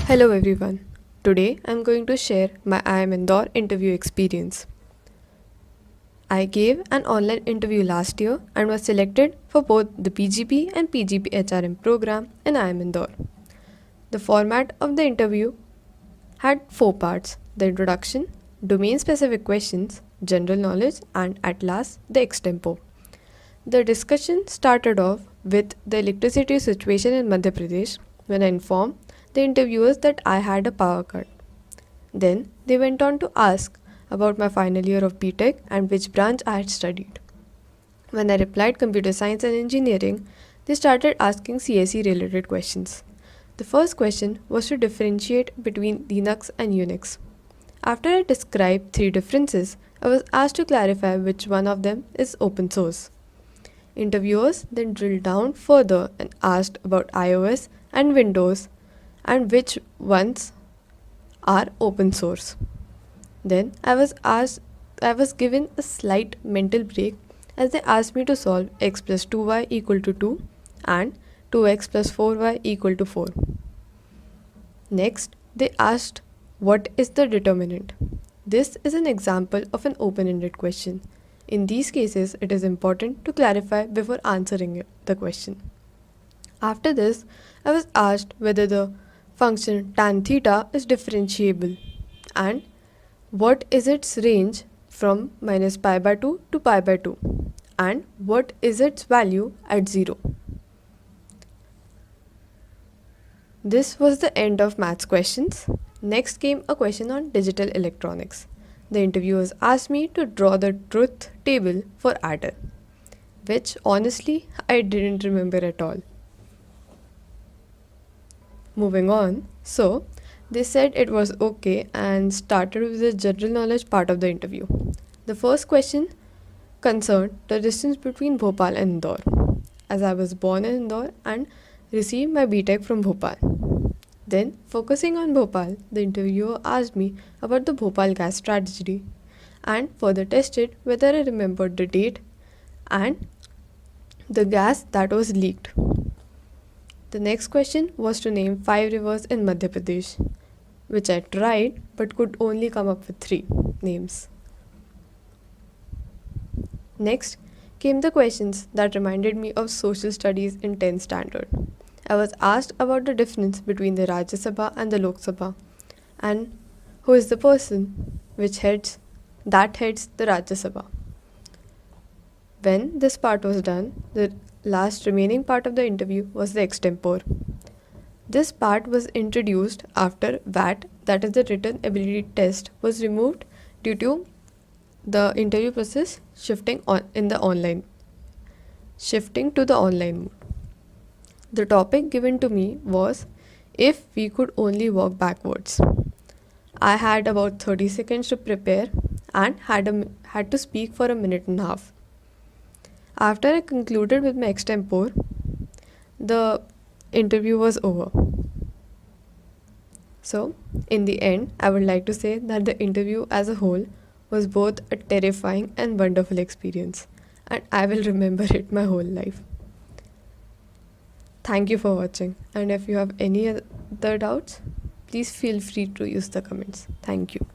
Hello everyone. Today I'm going to share my IIM Indore interview experience. I gave an online interview last year and was selected for both the PGP and PGP HRM program in IIM Indore. The format of the interview had four parts: the introduction, domain specific questions, general knowledge, and at last the extempo. The discussion started off with the electricity situation in Madhya Pradesh when I informed the interviewers that I had a power cut. Then they went on to ask about my final year of BTech and which branch I had studied. When I replied computer science and engineering, they started asking CSE related questions. The first question was to differentiate between Linux and Unix. After I described three differences, I was asked to clarify which one of them is open source. Interviewers then drilled down further and asked about iOS and Windows and which ones are open source. Then I was given a slight mental break as they asked me to solve x plus 2y equal to 2 and 2x plus 4y equal to 4. Next, they asked what is the determinant. This is an example of an open-ended question. In these cases, it is important to clarify before answering the question. After this, I was asked whether the function tan theta is differentiable and what is its range from minus pi by 2 to pi by 2 and what is its value at 0. This was the end of maths questions. Next came a question on digital electronics. The interviewers asked me to draw the truth table for adder, which honestly I didn't remember at all. Moving on, so they said it was okay and started with the general knowledge part of the interview. The first question concerned the distance between Bhopal and Indore, as I was born in Indore and received my BTech from Bhopal. Then, focusing on Bhopal, the interviewer asked me about the Bhopal gas tragedy and further tested whether I remembered the date and the gas that was leaked. The next question was to name 5 rivers in Madhya Pradesh, which I tried but could only come up with 3 names. Next came the questions that reminded me of social studies in 10th standard. I was asked about the difference between the Rajya Sabha and the Lok Sabha and who is the person heads the Rajya Sabha. When this part was done, the last remaining part of the interview was the extempore. This part was introduced after VAT, that is the written ability test, was removed due to the interview process shifting to the online mode. The topic given to me was if we could only walk backwards. I had about 30 seconds to prepare and had to speak for a minute and a half. After I concluded with my extempore, the interview was over. So, in the end, I would like to say that the interview as a whole was both a terrifying and wonderful experience, and I will remember it my whole life. Thank you for watching, and if you have any other doubts, please feel free to use the comments. Thank you.